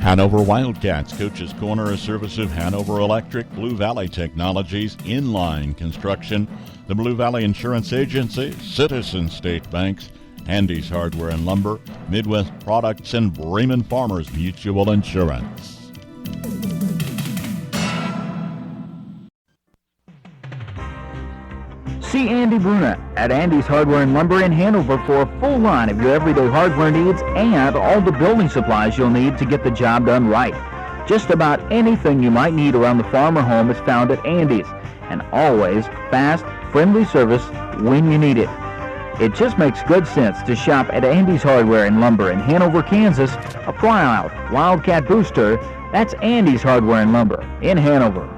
Hanover Wildcats Coach's Corner, a service of Hanover Electric, Blue Valley Technologies, Inline Construction, the Blue Valley Insurance Agency, Citizen State Banks, Handy's Hardware and Lumber, Midwest Products, and Bremen Farmers Mutual Insurance. See Andy Bruna at Andy's Hardware and Lumber in Hanover for a full line of your everyday hardware needs and all the building supplies you'll need to get the job done right. Just about anything you might need around the farm or home is found at Andy's, and always fast, friendly service when you need it. It just makes good sense to shop at Andy's Hardware and Lumber in Hanover, Kansas, a Proud Wildcat booster. That's Andy's Hardware and Lumber in Hanover.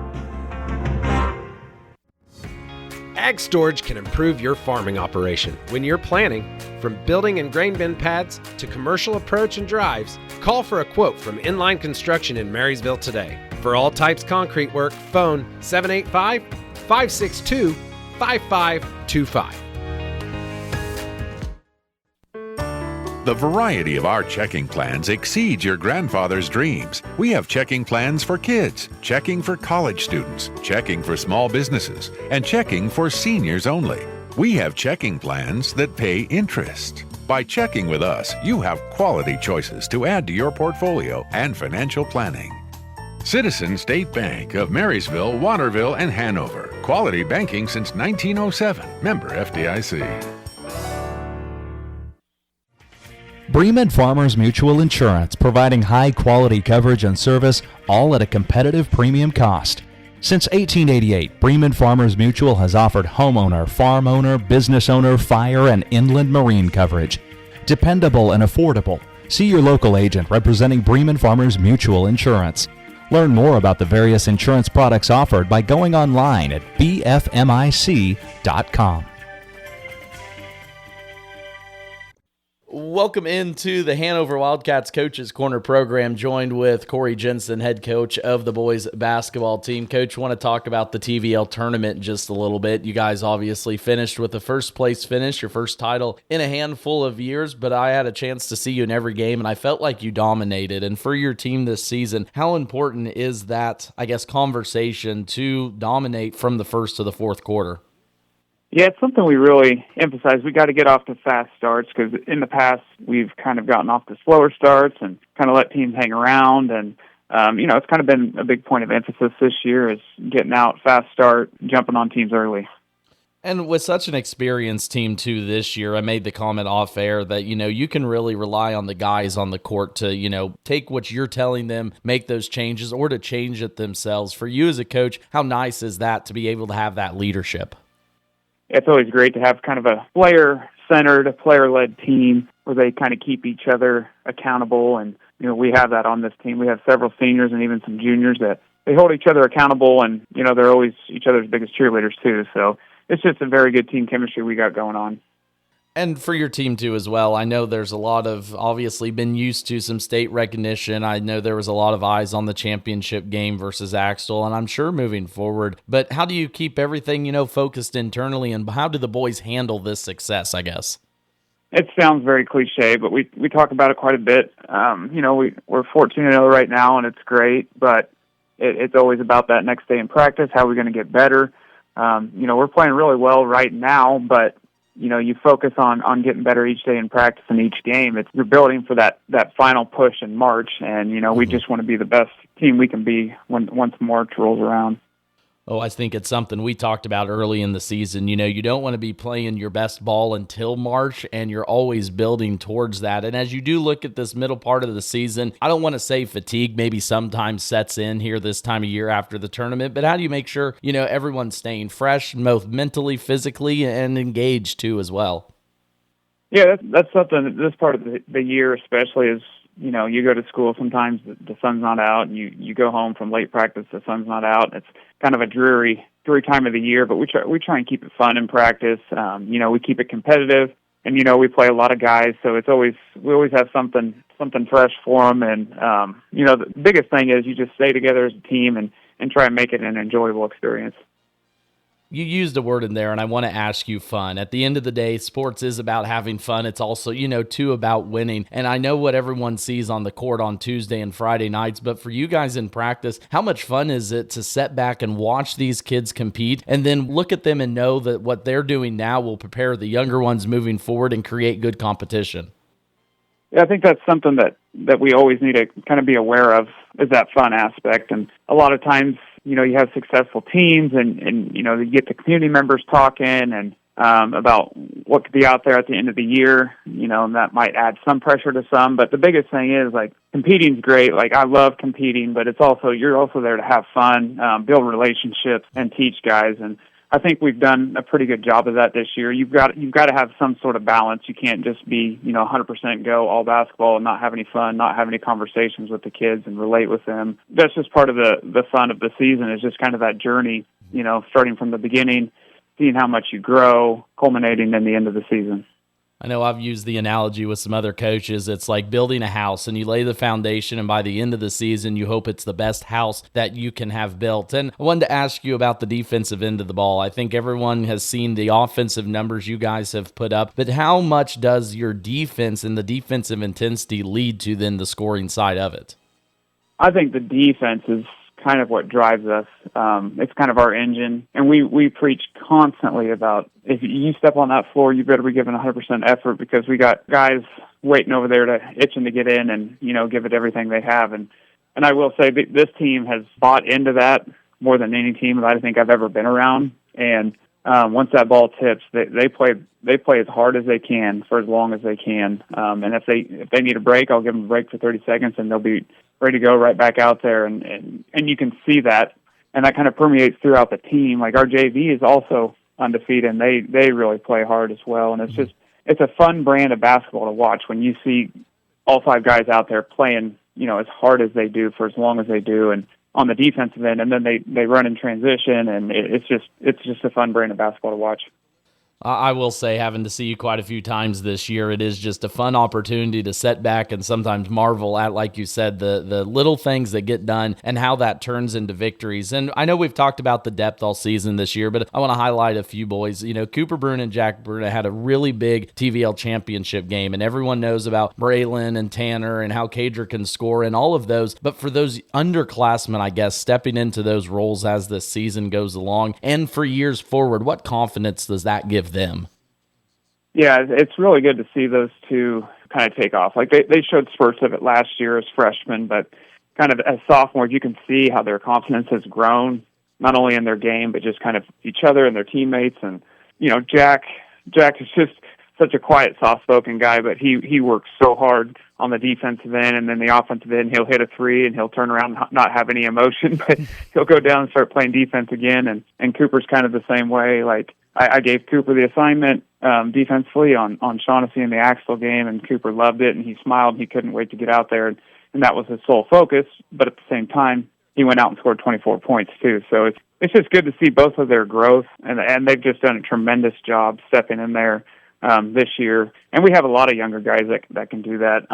Ag storage can improve your farming operation. When you're planning, from building and grain bin pads to commercial approach and drives, call for a quote from Inline Construction in Marysville today. For all types concrete work, phone 785-562-5525. The variety of our checking plans exceeds your grandfather's dreams. We have checking plans for kids, checking for college students, checking for small businesses, and checking for seniors only. We have checking plans that pay interest. By checking with us, you have quality choices to add to your portfolio and financial planning. Citizen State Bank of Marysville, Waterville, and Hanover. Quality banking since 1907. Member FDIC. Bremen Farmers Mutual Insurance, providing high-quality coverage and service, all at a competitive premium cost. Since 1888, Bremen Farmers Mutual has offered homeowner, farm owner, business owner, fire, and inland marine coverage. Dependable and affordable. See your local agent representing Bremen Farmers Mutual Insurance. Learn more about the various insurance products offered by going online at bfmic.com. Welcome into the Hanover Wildcats Coaches Corner program, joined with Corey Jensen, head coach of the boys basketball team. Coach, want to talk about the TVL tournament just a little bit. You guys obviously finished with the first place finish, your first title in a handful of years, but I had a chance to see you in every game, and I felt like you dominated. And for your team this season, how important is that, conversation to dominate from the first to the fourth quarter? Yeah, it's something we really emphasize. We got to get off to fast starts because in the past we've kind of gotten off to slower starts and kind of let teams hang around. And, it's kind of been a big point of emphasis this year is getting out, fast start, jumping on teams early. And with such an experienced team, too, this year, I made the comment off air that, you can really rely on the guys on the court to, take what you're telling them, make those changes, or to change it themselves. For you as a coach, how nice is that to be able to have that leadership? It's always great to have kind of a player-centered, player-led team where they kind of keep each other accountable. And, we have that on this team. We have several seniors and even some juniors that they hold each other accountable, and, they're always each other's biggest cheerleaders, too. So it's just a very good team chemistry we got going on. And for your team, too, as well, I know there's a lot of, obviously, been used to some state recognition. I know there was a lot of eyes on the championship game versus Axtell, and I'm sure moving forward. But how do you keep everything, focused internally, and how do the boys handle this success, I guess? It sounds very cliche, but we talk about it quite a bit. We're 14-0 right now, and it's great, but it's always about that next day in practice, how we're going to get better. We're playing really well right now, but you focus on getting better each day in practice and each game. You're building for that final push in March, and, we just want to be the best team we can be once March rolls around. Oh, I think it's something we talked about early in the season. You don't want to be playing your best ball until March, and you're always building towards that. And as you do look at this middle part of the season, I don't want to say fatigue maybe sometimes sets in here this time of year after the tournament, but how do you make sure, everyone's staying fresh, both mentally, physically, and engaged too as well? Yeah, that's something this part of the year especially is, you go to school, sometimes the sun's not out, and you go home from late practice, the sun's not out. It's kind of a dreary time of the year, but we try and keep it fun in practice. We keep it competitive, and, we play a lot of guys, so we always have something fresh for them. And, the biggest thing is you just stay together as a team and try and make it an enjoyable experience. You used a word in there, and I want to ask you fun. At the end of the day, sports is about having fun. It's also, too, about winning. And I know what everyone sees on the court on Tuesday and Friday nights, but for you guys in practice, how much fun is it to sit back and watch these kids compete and then look at them and know that what they're doing now will prepare the younger ones moving forward and create good competition? Yeah, I think that's something that we always need to kind of be aware of, is that fun aspect. And a lot of times, you have successful teams and you get the community members talking and about what could be out there at the end of the year, and that might add some pressure to some. But the biggest thing is, like, competing's great. Like, I love competing, but you're also there to have fun, build relationships, and teach guys. And I think we've done a pretty good job of that this year. You've got to have some sort of balance. You can't just be 100% go all basketball and not have any fun, not have any conversations with the kids and relate with them. That's just part of the fun of the season, is just kind of that journey, starting from the beginning, seeing how much you grow, culminating in the end of the season. I know I've used the analogy with some other coaches. It's like building a house, and you lay the foundation, and by the end of the season, you hope it's the best house that you can have built. And I wanted to ask you about the defensive end of the ball. I think everyone has seen the offensive numbers you guys have put up, but how much does your defense and the defensive intensity lead to then the scoring side of it? I think the defense is kind of what drives us. It's kind of our engine, and we preach constantly about, if you step on that floor, you better be giving 100% effort, because we got guys waiting over there itching to get in and give it everything they have. And I will say that this team has bought into that more than any team that I think I've ever been around. And once that ball tips, they play as hard as they can for as long as they can. And if they need a break, I'll give them a break for 30 seconds, and they'll be ready to go right back out there. And you can see that, and that kind of permeates throughout the team. Like, our JV is also undefeated, and they really play hard as well. And it's a fun brand of basketball to watch when you see all five guys out there playing, as hard as they do for as long as they do, and on the defensive end, and then they run in transition, and it's just a fun brand of basketball to watch. I will say, having to see you quite a few times this year, it is just a fun opportunity to sit back and sometimes marvel at, like you said, the little things that get done and how that turns into victories. And I know we've talked about the depth all season this year, but I want to highlight a few boys. Cooper Bruna and Jack Bruna had a really big TVL championship game, and everyone knows about Braylon and Tanner and how Cager can score and all of those. But for those underclassmen, I guess, stepping into those roles as the season goes along and for years forward, what confidence does that give them? Yeah, it's really good to see those two kind of take off. Like, they showed spurts of it last year as freshmen, but kind of as sophomores, you can see how their confidence has grown, not only in their game, but just kind of each other and their teammates. And, Jack is just such a quiet, soft-spoken guy, but he works so hard on the defensive end, and then the offensive end, he'll hit a three, and he'll turn around and not have any emotion, but he'll go down and start playing defense again. And Cooper's kind of the same way. Like, I gave Cooper the assignment defensively on Shaughnessy in the Axtell game, and Cooper loved it, and he smiled, and he couldn't wait to get out there, and that was his sole focus. But at the same time, he went out and scored 24 points too. So it's just good to see both of their growth, and they've just done a tremendous job stepping in there this year. And we have a lot of younger guys that can do that.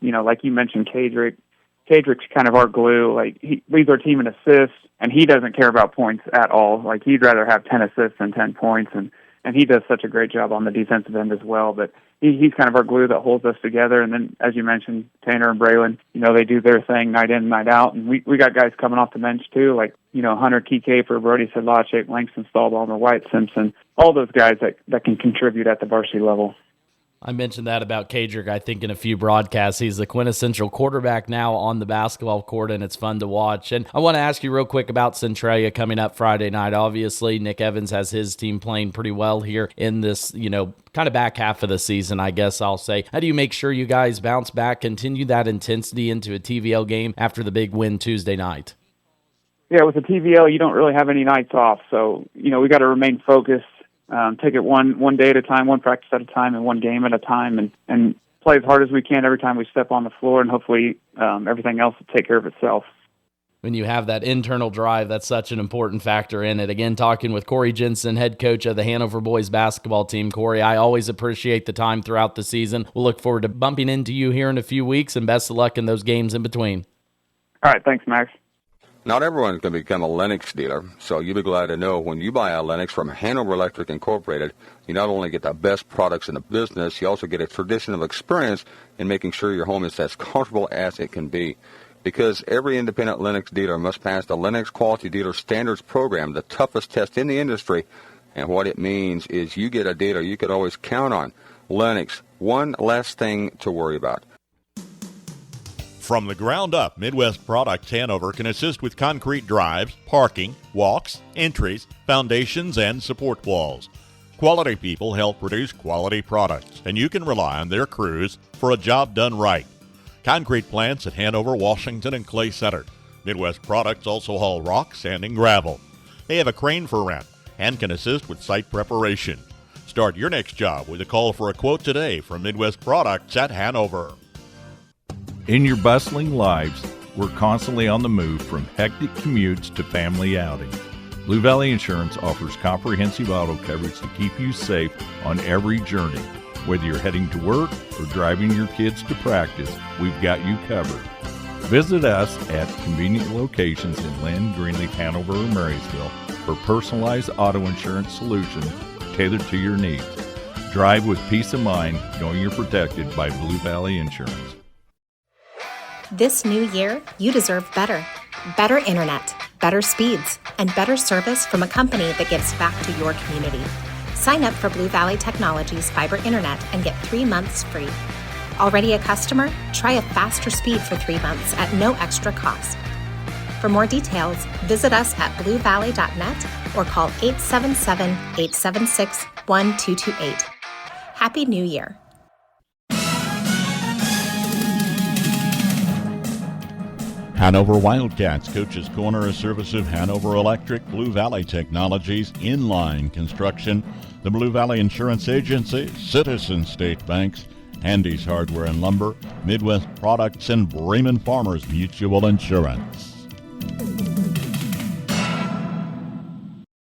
Like you mentioned, Cadrick's kind of our glue. Like, he leads our team in assists, and he doesn't care about points at all. Like, he'd rather have 10 assists than 10 points, and he does such a great job on the defensive end as well. But he's kind of our glue that holds us together. And then, as you mentioned, Tanner and Braylon, they do their thing night in, night out. And we got guys coming off the bench too, like, Hunter Keycaper, Brody Sedlacek, Langston Stahlbalmer, White Simpson, all those guys that can contribute at the varsity level. I mentioned that about Cadrick, I think, in a few broadcasts. He's the quintessential quarterback now on the basketball court, and it's fun to watch. And I want to ask you real quick about Centralia coming up Friday night. Obviously, Nick Evans has his team playing pretty well here in this, kind of back half of the season, I guess I'll say. How do you make sure you guys bounce back, continue that intensity into a TVL game after the big win Tuesday night? Yeah, with the TVL, you don't really have any nights off. So, we got to remain focused. Take it one day at a time, one practice at a time, and one game at a time, and play as hard as we can every time we step on the floor, and hopefully everything else will take care of itself. When you have that internal drive, that's such an important factor in it. Again, talking with Corey Jensen, head coach of the Hanover boys basketball team. Corey, I always appreciate the time throughout the season. We'll look forward to bumping into you here in a few weeks, and best of luck in those games in between. All right, thanks, Max. Not everyone's going to become a Lennox dealer, so you'll be glad to know when you buy a Lennox from Hanover Electric Incorporated, you not only get the best products in the business, you also get a traditional experience in making sure your home is as comfortable as it can be. Because every independent Lennox dealer must pass the Lennox Quality Dealer Standards Program, the toughest test in the industry. And what it means is you get a dealer you could always count on. Lennox, one less thing to worry about. From the ground up, Midwest Products Hanover can assist with concrete drives, parking, walks, entries, foundations, and support walls. Quality people help produce quality products, and you can rely on their crews for a job done right. Concrete plants at Hanover, Washington, and Clay Center. Midwest Products also haul rock, sand, and gravel. They have a crane for rent and can assist with site preparation. Start your next job with a call for a quote today from Midwest Products at Hanover. In your bustling lives, we're constantly on the move from hectic commutes to family outings. Blue Valley Insurance offers comprehensive auto coverage to keep you safe on every journey. Whether you're heading to work or driving your kids to practice, we've got you covered. Visit us at convenient locations in Lynn, Greenleaf, Hanover, or Marysville for personalized auto insurance solutions tailored to your needs. Drive with peace of mind knowing you're protected by Blue Valley Insurance. This new year, you deserve better. Better internet, better speeds, and better service from a company that gives back to your community. Sign up for Blue Valley Technologies Fiber Internet and get 3 months free. Already a customer? Try a faster speed for 3 months at no extra cost. For more details, visit us at bluevalley.net or call 877-876-1228. Happy New Year. Hanover Wildcats Coach's Corner, a service of Hanover Electric, Blue Valley Technologies, Inline Construction, the Blue Valley Insurance Agency, Citizen State Banks, Andy's Hardware and Lumber, Midwest Products, and Bremen Farmers Mutual Insurance.